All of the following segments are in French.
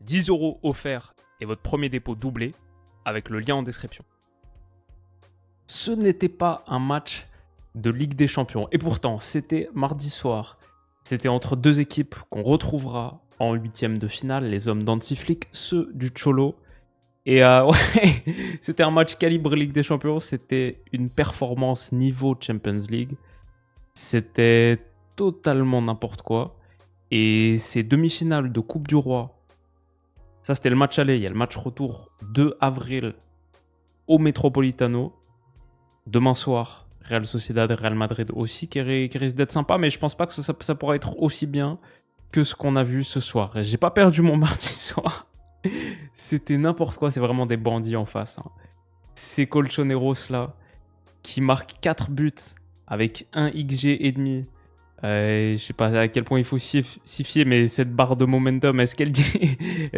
10 € offerts et votre premier dépôt doublé avec le lien en description. Ce n'était pas un match de Ligue des Champions. Et pourtant, c'était mardi soir. C'était entre deux équipes qu'on retrouvera en huitième de finale, les hommes d'Hansi Flick, ceux du Cholo. Et ouais, c'était un match calibre Ligue des Champions. C'était une performance niveau Champions League. C'était totalement n'importe quoi. Et ces demi-finales de Coupe du Roi, ça c'était le match aller. Il y a le match retour 2 avril au Metropolitano. Demain soir, Real Sociedad et Real Madrid aussi qui risque d'être sympa, mais je pense pas que ça pourra être aussi bien que ce qu'on a vu ce soir. Et j'ai pas perdu mon mardi soir. C'était n'importe quoi, c'est vraiment des bandits en face. Ces Colchoneros là, qui marquent 4 buts avec 1 XG et demi. Je sais pas à quel point il faut s'y fier, mais cette barre de momentum, est-ce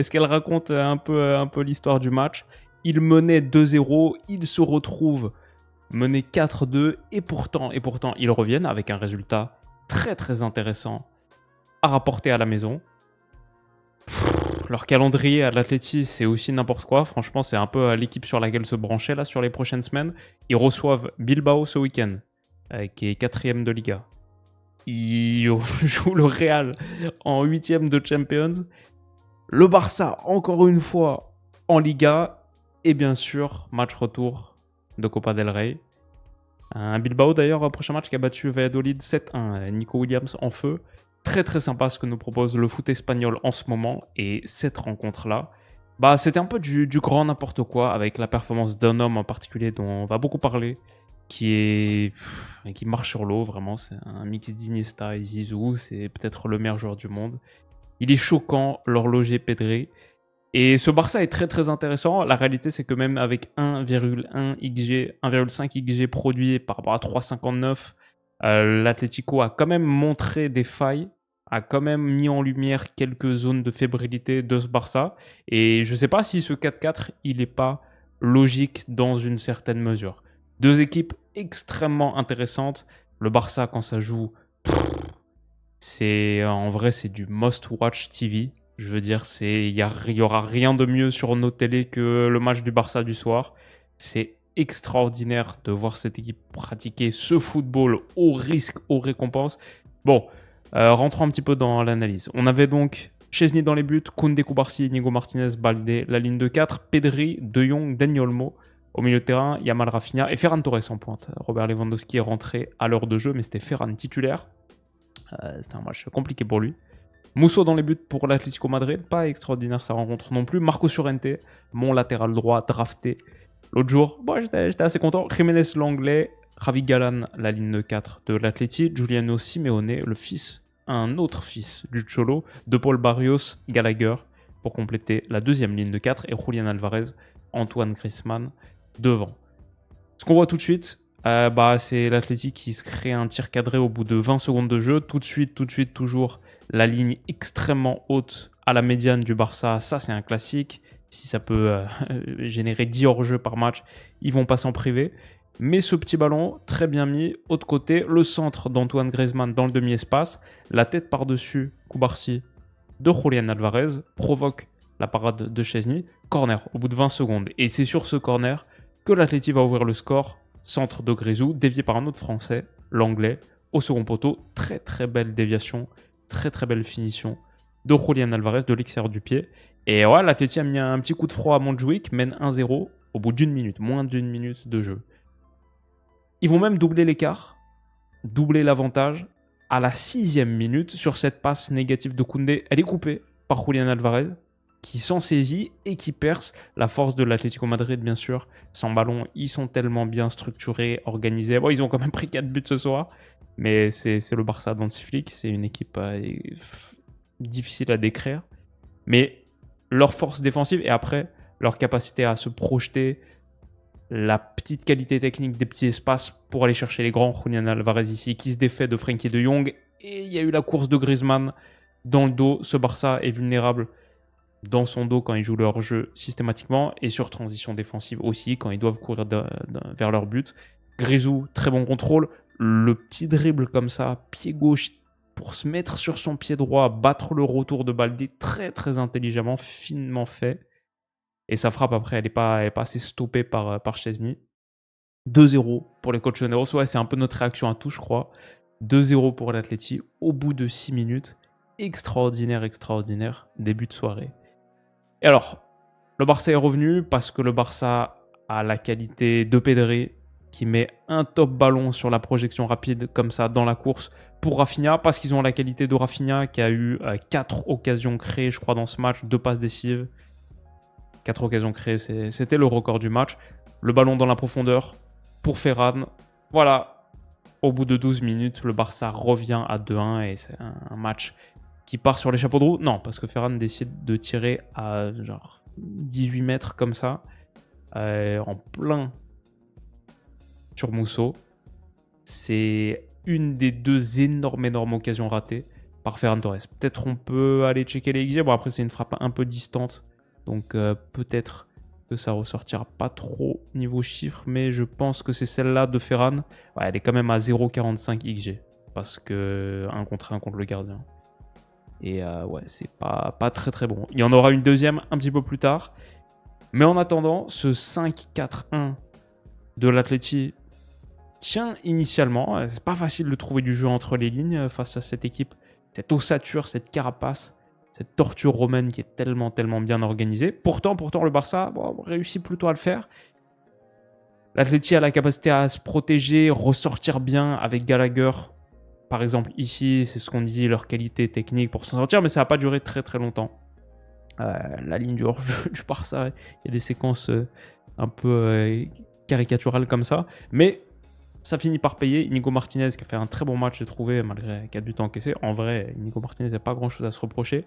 qu'elle raconte un peu l'histoire du match? Il menait 2-0, il se retrouve mené 4-2 et pourtant ils reviennent avec un résultat très très intéressant à rapporter à la maison. Leur calendrier à l'Atleti, c'est aussi n'importe quoi. Franchement, c'est un peu l'équipe sur laquelle se brancher là sur les prochaines semaines. Ils reçoivent Bilbao ce week-end, qui est 4e de Liga. Ils jouent le Real en 8e de Champions. Le Barça, encore une fois, en Liga. Et bien sûr, match retour de Copa del Rey. Un Bilbao d'ailleurs, prochain match qui a battu Valladolid 7-1. Nico Williams en feu. Très très sympa ce que nous propose le foot espagnol en ce moment. Et cette rencontre-là, c'était un peu du grand n'importe quoi avec la performance d'un homme en particulier dont on va beaucoup parler, qui marche sur l'eau, vraiment. C'est un mix d'Iniesta et Zizou. C'est peut-être le meilleur joueur du monde. Il est choquant, l'horloger Pedri. Et ce Barça est très très intéressant. La réalité, c'est que même avec 1,1 XG, 1,5 XG produit par rapport à 3,59, l'Atlético a quand même montré des failles, a quand même mis en lumière quelques zones de fébrilité de ce Barça. Et je ne sais pas si ce 4-4, il n'est pas logique dans une certaine mesure. Deux équipes extrêmement intéressantes. Le Barça, quand ça joue, en vrai, c'est du must-watch TV. Je veux dire, il y aura rien de mieux sur nos télés que le match du Barça du soir. C'est extraordinaire de voir cette équipe pratiquer ce football au risque, aux récompenses. Bon, rentrons un petit peu dans l'analyse. On avait donc Chesney dans les buts, Koundé, Koubarsi, Inigo Martinez, Balde, la ligne de 4, Pedri, De Jong, Dani Olmo. Au milieu de terrain, Yamal Rafinha et Ferran Torres en pointe. Robert Lewandowski est rentré à l'heure de jeu, mais c'était Ferran titulaire. C'était un match compliqué pour lui. Musso dans les buts pour l'Atlético Madrid, pas extraordinaire sa rencontre non plus. Marco Llorente, mon latéral droit drafté l'autre jour. J'étais assez content. Jiménez l'anglais, Javi Galán, la ligne de 4 de l'Atleti, Giuliano Simeone, un autre fils du Cholo, De Paul Barrios, Gallagher, pour compléter la deuxième ligne de 4, et Julián Alvarez, Antoine Griezmann devant. Ce qu'on voit tout de suite, c'est l'Atleti qui se crée un tir cadré au bout de 20 secondes de jeu. Tout de suite, toujours la ligne extrêmement haute à la médiane du Barça. Ça, c'est un classique. Si ça peut générer 10 hors-jeu par match, ils vont pas s'en priver. Mais ce petit ballon, très bien mis. Autre côté, le centre d'Antoine Griezmann dans le demi-espace. La tête par-dessus, Koubarsi de Julián Alvarez provoque la parade de Chesney. Corner au bout de 20 secondes. Et c'est sur ce corner que l'Atleti va ouvrir le score. Centre de Grisou, dévié par un autre Français, l'Anglais, au second poteau. Très très belle déviation, très très belle finition de Julián Alvarez, de l'extérieur du pied. Et ouais, l'Atleti a mis un petit coup de froid à Montjuïc, mène 1-0 au bout d'une minute, moins d'une minute de jeu. Ils vont même doubler l'écart, doubler l'avantage à la 6e minute sur cette passe négative de Koundé. Elle est coupée par Julián Alvarez, qui s'en saisit et qui perce. La force de l'Atlético Madrid, bien sûr. Sans ballon, ils sont tellement bien structurés, organisés. Bon, ils ont quand même pris 4 buts ce soir, mais c'est le Barça d'Hansi Flick. C'est une équipe difficile à décrire. Mais leur force défensive et après, leur capacité à se projeter, la petite qualité technique des petits espaces pour aller chercher les grands. Julián Alvarez ici, qui se défait de Frenkie de Jong. Et il y a eu la course de Griezmann dans le dos. Ce Barça est vulnérable dans son dos quand ils jouent leur jeu systématiquement et sur transition défensive aussi quand ils doivent courir vers leur but. Grisou, très bon contrôle. Le petit dribble comme ça, pied gauche pour se mettre sur son pied droit, battre le retour de Baldé très très intelligemment, finement fait. Et sa frappe après, elle est pas assez stoppée par Szczęsny. 2-0 pour les Colchoneros. Ouais, c'est un peu notre réaction à tout, je crois. 2-0 pour l'Atleti au bout de 6 minutes. Extraordinaire début de soirée. Et alors, le Barça est revenu parce que le Barça a la qualité de Pedri qui met un top ballon sur la projection rapide comme ça dans la course pour Rafinha, parce qu'ils ont la qualité de Rafinha qui a eu 4 occasions créées, je crois, dans ce match, 2 passes décisives. 4 occasions créées, c'était le record du match. Le ballon dans la profondeur pour Ferran. Voilà, au bout de 12 minutes, le Barça revient à 2-1 et c'est un match qui part sur les chapeaux de roue. Non, parce que Ferran décide de tirer à genre 18 mètres comme ça, en plein sur Musso. C'est une des 2 énormes occasions ratées par Ferran Torres. Peut-être on peut aller checker les XG. Bon, après, c'est une frappe un peu distante. Donc, peut-être que ça ressortira pas trop niveau chiffre. Mais je pense que c'est celle-là de Ferran. Ouais, elle est quand même à 0,45 XG. Parce que 1 contre 1 contre le gardien. Et ouais, c'est pas très très bon. Il y en aura une deuxième un petit peu plus tard. Mais en attendant, ce 5-4-1 de l'Atleti tient initialement. C'est pas facile de trouver du jeu entre les lignes face à cette équipe. Cette ossature, cette carapace, cette torture romaine qui est tellement bien organisée. Pourtant, le Barça réussit plutôt à le faire. L'Atleti a la capacité à se protéger, ressortir bien avec Gallagher. Par exemple, ici, c'est ce qu'on dit, leur qualité technique pour s'en sortir, mais ça n'a pas duré très longtemps. La ligne du hors-jeu du Barça, il y a des séquences un peu caricaturales comme ça. Mais ça finit par payer. Inigo Martinez qui a fait un très bon match, j'ai trouvé, malgré 4 buts encaissés. En vrai, Inigo Martinez n'a pas grand-chose à se reprocher.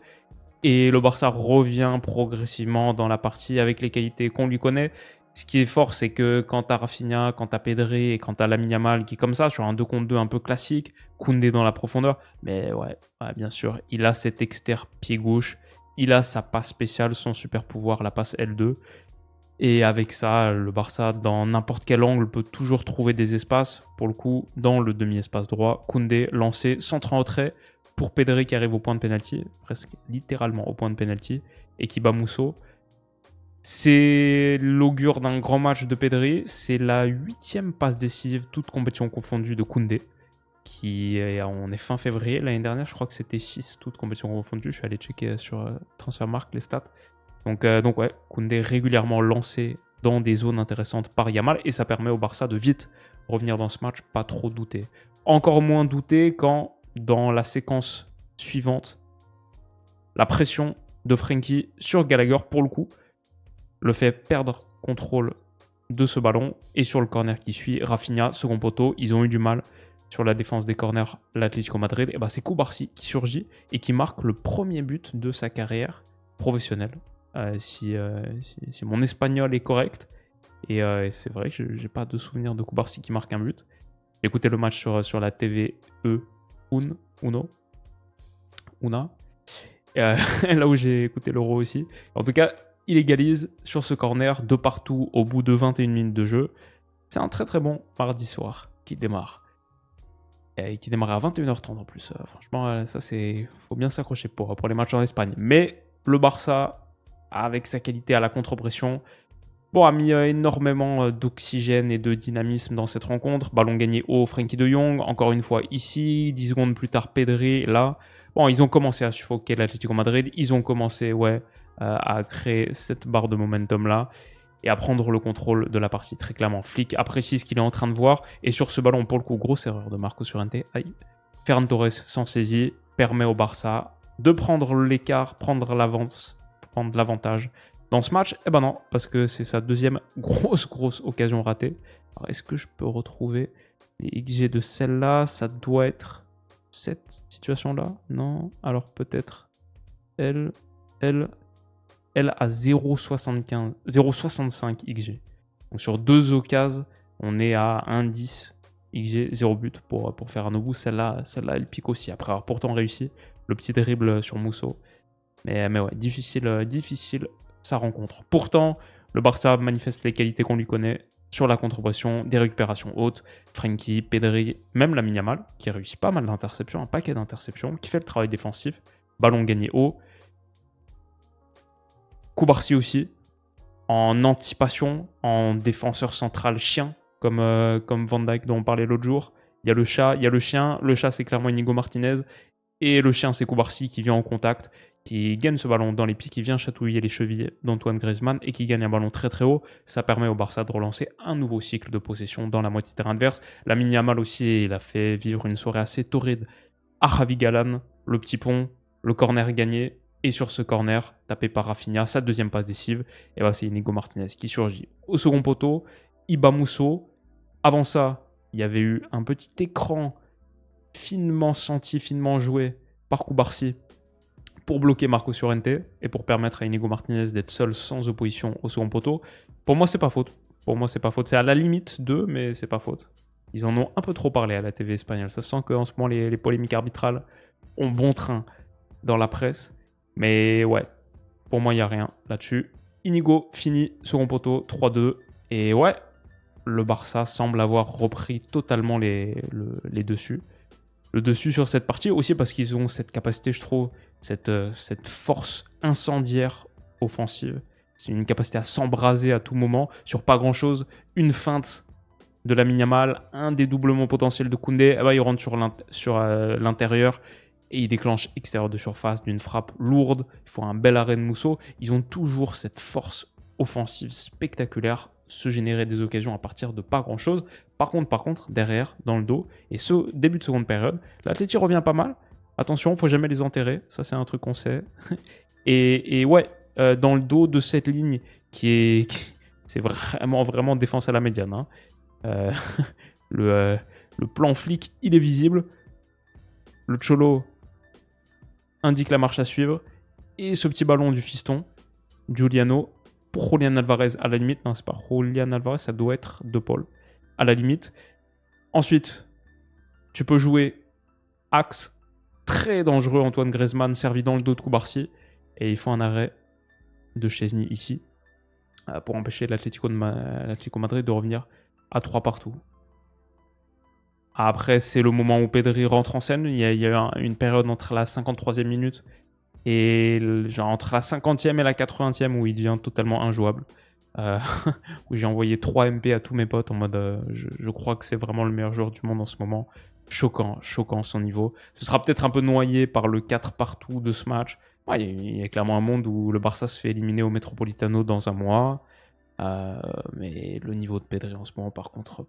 Et le Barça revient progressivement dans la partie avec les qualités qu'on lui connaît. Ce qui est fort, c'est que quand t'as Rafinha, quand t'as Pedri et quand t'as Lamine Yamal qui, comme ça, sur un 2 contre 2 un peu classique, Koundé dans la profondeur, mais ouais, bien sûr, il a cet externe pied gauche, il a sa passe spéciale, son super pouvoir, la passe L2. Et avec ça, le Barça, dans n'importe quel angle, peut toujours trouver des espaces. Pour le coup, dans le demi-espace droit, Koundé lancé, centre en retrait pour Pedri qui arrive au point de pénalty, presque littéralement au point de pénalty, et qui bat Musso. C'est l'augure d'un grand match de Pedri. C'est la 8e passe décisive, toute compétition confondue, de Koundé, qui on est fin février. L'année dernière, je crois que c'était 6, toutes compétitions confondues. Je suis allé checker sur Transfermarkt les stats. Donc ouais, Koundé régulièrement lancé dans des zones intéressantes par Yamal, et ça permet au Barça de vite revenir dans ce match, pas trop douter. Encore moins douter quand, dans la séquence suivante, la pression de Frenkie sur Gallagher, pour le coup, le fait perdre contrôle de ce ballon, et sur le corner qui suit, Rafinha, second poteau, ils ont eu du mal sur la défense des corners, l'Atlético Madrid, et c'est Cubarsí qui surgit et qui marque le premier but de sa carrière professionnelle. Si mon espagnol est correct. Et c'est vrai que j'ai pas de souvenir de Cubarsí qui marque un but. J'ai écouté le match sur la TVE Una. Là où j'ai écouté l'Euro aussi. En tout cas, il égalise sur ce corner de partout au bout de 21 minutes de jeu. C'est un très bon mardi soir qui démarre. Et qui démarre à 21h30 en plus. Franchement, ça c'est... faut bien s'accrocher pour les matchs en Espagne. Mais le Barça, avec sa qualité à la contre-pression, a mis énormément d'oxygène et de dynamisme dans cette rencontre. Ballon gagné haut, Frenkie de Jong, encore une fois ici, 10 secondes plus tard Pedri, là. Ils ont commencé à suffoquer l'Atlético Madrid, ils ont commencé à créer cette barre de momentum-là, et à prendre le contrôle de la partie. Très clairement, Flick apprécie ce qu'il est en train de voir, et sur ce ballon, pour le coup, grosse erreur de Marcos Llorente. Ferran Torres s'en saisit, permet au Barça de prendre l'écart, prendre l'avantage dans ce match. Non, parce que c'est sa deuxième grosse occasion ratée. Alors, est-ce que je peux retrouver les XG de celle-là? Ça doit être cette situation-là? Non. Alors peut-être elle a 0,65 XG. Donc sur 2 occasions, on est à 1,10 XG, 0 but pour faire un obus. Celle-là, elle pique aussi, après avoir pourtant réussi le petit dribble sur Musso. Mais ouais, difficile sa rencontre. Pourtant, le Barça manifeste les qualités qu'on lui connaît. sur la contre-pression, des récupérations hautes, Frenkie, Pedri, même Lamine Yamal, qui réussit pas mal d'interceptions, un paquet d'interceptions, qui fait le travail défensif, ballon gagné haut. Koubarsi aussi, en anticipation, en défenseur central chien, comme Van Dijk dont on parlait l'autre jour. Il y a le chat, il y a le chien. Le chat, c'est clairement Inigo Martinez. Et le chien, c'est Koubarsi qui vient en contact, qui gagne ce ballon dans les pieds, qui vient chatouiller les chevilles d'Antoine Griezmann et qui gagne un ballon très très haut. Ça permet au Barça de relancer un nouveau cycle de possession dans la moitié terrain adverse. Lamine Yamal aussi, il a fait vivre une soirée assez torride à Javi Galán, le petit pont, le corner gagné. Et sur ce corner, tapé par Rafinha, sa deuxième passe décisive, et là c'est Inigo Martinez qui surgit. Au second poteau, Iba Mousso. Avant ça, il y avait eu un petit écran finement senti, finement joué par Koubarsi pour bloquer Marcos Llorente et pour permettre à Inigo Martinez d'être seul sans opposition au second poteau. Pour moi, c'est pas faute. Pour moi, c'est pas faute. C'est à la limite d'eux, mais c'est pas faute. Ils en ont un peu trop parlé à la TV espagnole. Ça sent qu'en ce moment, les polémiques arbitrales ont bon train dans la presse. Mais ouais, pour moi, il n'y a rien là-dessus. Inigo finit second poteau, 3-2. Et ouais, le Barça semble avoir repris totalement les dessus. Le dessus sur cette partie, aussi parce qu'ils ont cette capacité, je trouve, cette force incendiaire offensive. C'est une capacité à s'embraser à tout moment, sur pas grand-chose. Une feinte de Lamine Yamal, un dédoublement potentiel de Koundé, il rentre sur l'intérieur et il déclenche extérieur de surface d'une frappe lourde. Il faut un bel arrêt de Mousso. Ils ont toujours cette force offensive spectaculaire, se générer des occasions à partir de pas grand-chose. Par contre, derrière, dans le dos, et ce début de seconde période, l'Atleti revient pas mal. Attention, il ne faut jamais les enterrer. Ça, c'est un truc qu'on sait. et ouais, dans le dos de cette ligne c'est vraiment défense à la médiane. Hein. Le plan flic, il est visible. Le Cholo indique la marche à suivre. Et ce petit ballon du fiston, Giuliano, pour Julián Alvarez à la limite. Non, c'est pas Julián Alvarez, ça doit être De Paul à la limite. Ensuite, tu peux jouer axe très dangereux, Antoine Griezmann servi dans le dos de Koubarsi. Et il faut un arrêt de Chesney ici pour empêcher l'Atlético Madrid de revenir à 3 partout. Après, c'est le moment où Pedri rentre en scène. Il y a eu une période entre la 53e minute et entre la 50e et la 80e où il devient totalement injouable. Où j'ai envoyé 3 MP à tous mes potes en mode je crois que c'est vraiment le meilleur joueur du monde en ce moment. Choquant son niveau. Ce sera peut-être un peu noyé par le 4 partout de ce match. Ouais, il y a clairement un monde où le Barça se fait éliminer au Metropolitano dans un mois. Mais le niveau de Pedri en ce moment, par contre,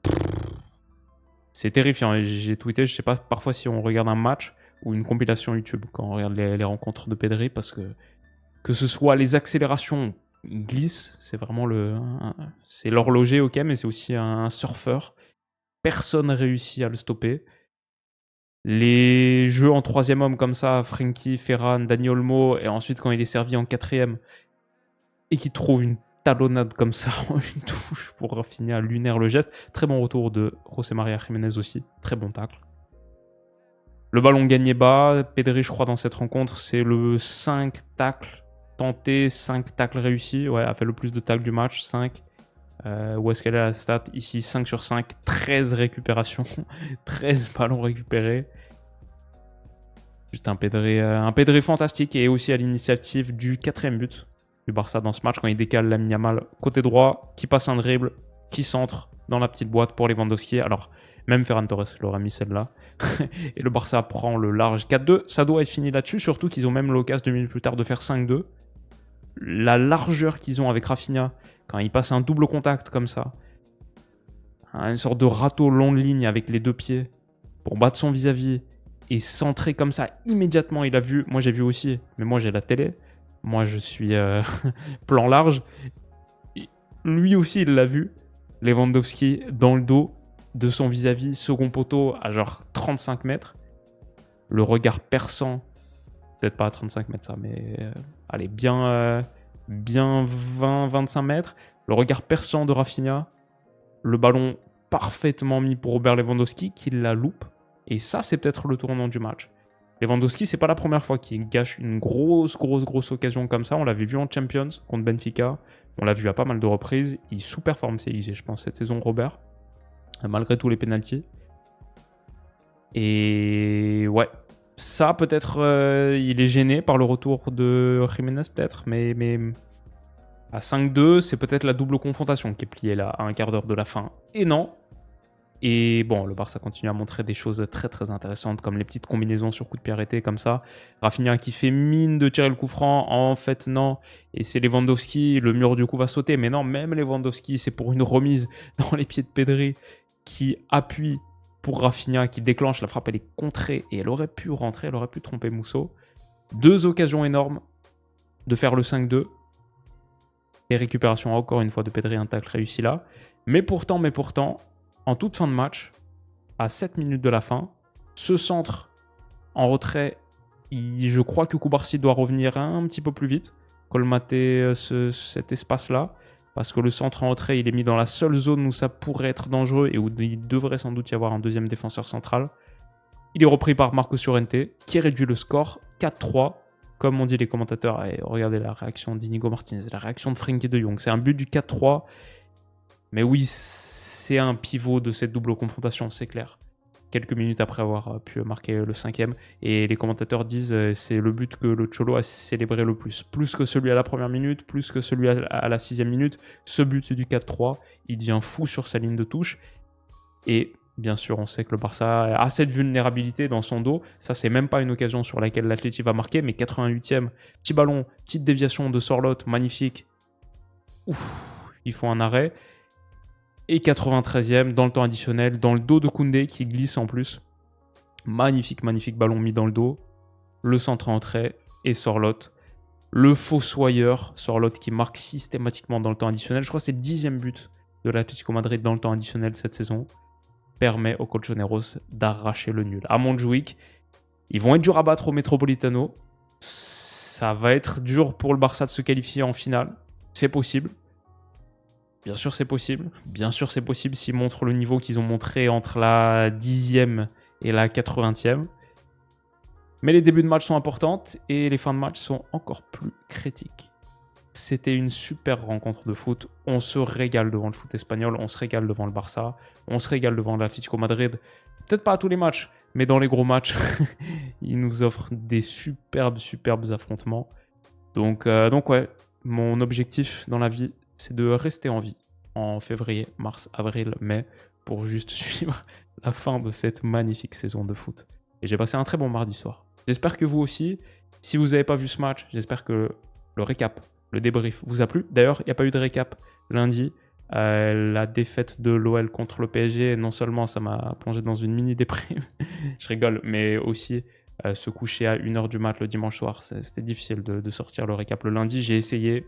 c'est terrifiant. Et j'ai tweeté, je sais pas, parfois si on regarde un match ou une compilation YouTube quand on regarde les rencontres de Pedri, parce que ce soit les accélérations, il glisse, c'est vraiment c'est l'horloger, ok, mais c'est aussi un surfeur. Personne n'a réussi à le stopper. Les jeux en troisième homme comme ça, Frenkie, Ferran, Dani Olmo, et ensuite quand il est servi en quatrième et qu'il trouve une talonnade comme ça, une touche pour finir lunaire le geste. Très bon retour de José María Jiménez aussi, très bon tacle. Le ballon gagné bas, Pedri je crois dans cette rencontre, c'est le 5 tacles tentés, 5 tacles réussis, ouais, a fait le plus de tacles du match, 5. Où est-ce qu'elle est la stat? Ici, 5 sur 5, 13 récupérations, 13 ballons récupérés. Juste un Pedri fantastique et aussi à l'initiative du 4e but du Barça dans ce match quand il décale Lamine Yamal côté droit, qui passe un dribble, qui centre dans la petite boîte pour Lewandowski. Alors, même Ferran Torres l'aurait mis celle-là. Et le Barça prend le large 4-2. Ça doit être fini là-dessus, surtout qu'ils ont même l'occasion 2 minutes plus tard de faire 5-2. La largeur qu'ils ont avec Rafinha, quand il passe un double contact comme ça, une sorte de râteau long de ligne avec les 2 pieds pour battre son vis-à-vis et centrer comme ça immédiatement. Il a vu, moi j'ai vu aussi, mais moi j'ai la télé, moi je suis plan large. Lui aussi il l'a vu, Lewandowski dans le dos de son vis-à-vis, second poteau à genre 35 mètres, le regard perçant, peut-être pas à 35 mètres ça, mais allez, bien 20-25 mètres, le regard perçant de Rafinha, le ballon parfaitement mis pour Robert Lewandowski qui la loupe, et ça c'est peut-être le tournant du match. Lewandowski, c'est pas la première fois qu'il gâche une grosse occasion comme ça. On l'avait vu en Champions contre Benfica, On l'a vu à pas mal de reprises. Il sous-performe ses XG, je pense, cette saison, Robert. Malgré tous les pénaltys. Et ouais, ça peut-être, il est gêné par le retour de Jiménez peut-être, mais à 5-2, c'est peut-être la double confrontation qui est pliée là à un quart d'heure de la fin. Et non. Et bon, le Barça continue à montrer des choses très très intéressantes, comme les petites combinaisons sur coup de pied arrêté, comme ça. Rafinha qui fait mine de tirer le coup franc, en fait non. Et c'est Lewandowski, le mur du coup va sauter. Mais non, même Lewandowski, c'est pour une remise dans les pieds de Pedri qui appuie pour Rafinha, qui déclenche. La frappe, elle est contrée et elle aurait pu rentrer, elle aurait pu tromper Musso. 2 occasions énormes de faire le 5-2. Et récupération encore une fois de Pedri, un tacle réussi là. Mais pourtant, en toute fin de match, à 7 minutes de la fin, ce centre en retrait, je crois que Koubarsi doit revenir un petit peu plus vite, colmater cet espace-là, parce que le centre en retrait, il est mis dans la seule zone où ça pourrait être dangereux et où il devrait sans doute y avoir un deuxième défenseur central. Il est repris par Marcos Llorente, qui réduit le score 4-3. Comme on dit les commentateurs, et regardez la réaction d'Inigo Martinez, la réaction de Frenkie de Jong. C'est un but du 4-3. Mais oui, c'est un pivot de cette double confrontation, c'est clair. Quelques minutes après avoir pu marquer le 5e. Et les commentateurs disent c'est le but que le Cholo a célébré le plus. Plus que celui à la première minute, plus que celui à la 6e minute. Ce but du 4-3, il devient fou sur sa ligne de touche. Et bien sûr, on sait que le Barça a cette vulnérabilité dans son dos. Ça, c'est même pas une occasion sur laquelle l'Atleti va marquer. Mais 88e, petit ballon, petite déviation de Sorloth, magnifique. Ouf, ils font un arrêt. Et 93e, dans le temps additionnel, dans le dos de Koundé qui glisse en plus. Magnifique, magnifique ballon mis dans le dos. Le centre entrée et Sorloth. Le fossoyeur, Sorloth qui marque systématiquement dans le temps additionnel. Je crois que c'est le 10e but de l'Atlético Madrid dans le temps additionnel cette saison. Permet aux Colchoneros d'arracher le nul. À Montjuïc, ils vont être durs à battre au Metropolitano. Ça va être dur pour le Barça de se qualifier en finale. C'est possible. Bien sûr, c'est possible. Bien sûr, c'est possible s'ils montrent le niveau qu'ils ont montré entre la 10e et la 80e. Mais les débuts de match sont importants et les fins de match sont encore plus critiques. C'était une super rencontre de foot. On se régale devant le foot espagnol, on se régale devant le Barça, on se régale devant l'Atlético Madrid. Peut-être pas à tous les matchs, mais dans les gros matchs, ils nous offrent des superbes affrontements. Donc ouais, mon objectif dans la vie, c'est de rester en vie en février, mars, avril, mai, pour juste suivre la fin de cette magnifique saison de foot. Et j'ai passé un très bon mardi soir. J'espère que vous aussi. Si vous n'avez pas vu ce match, j'espère que le récap, le débrief vous a plu. D'ailleurs, il n'y a pas eu de récap lundi. La défaite de l'OL contre le PSG, non seulement ça m'a plongé dans une mini déprime, je rigole, mais aussi se coucher à 1h du mat le dimanche soir. C'était difficile de sortir le récap le lundi. J'ai essayé,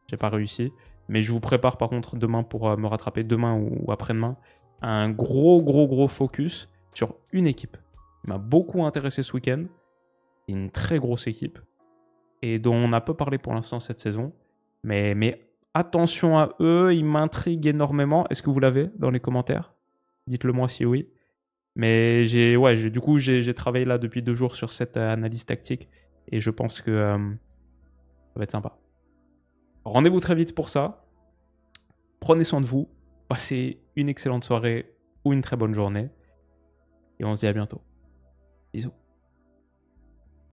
j'ai pas réussi. Mais je vous prépare par contre demain pour me rattraper, demain ou après-demain, un gros focus sur une équipe qui m'a beaucoup intéressé ce week-end. Une très grosse équipe et dont on a peu parlé pour l'instant cette saison. Mais attention à eux, ils m'intriguent énormément. Est-ce que vous l'avez dans les commentaires? Dites-le moi si oui. Mais du coup, j'ai travaillé là depuis 2 jours sur cette analyse tactique et je pense que ça va être sympa. Rendez-vous très vite pour ça. Prenez soin de vous. Passez une excellente soirée ou une très bonne journée. Et on se dit à bientôt. Bisous.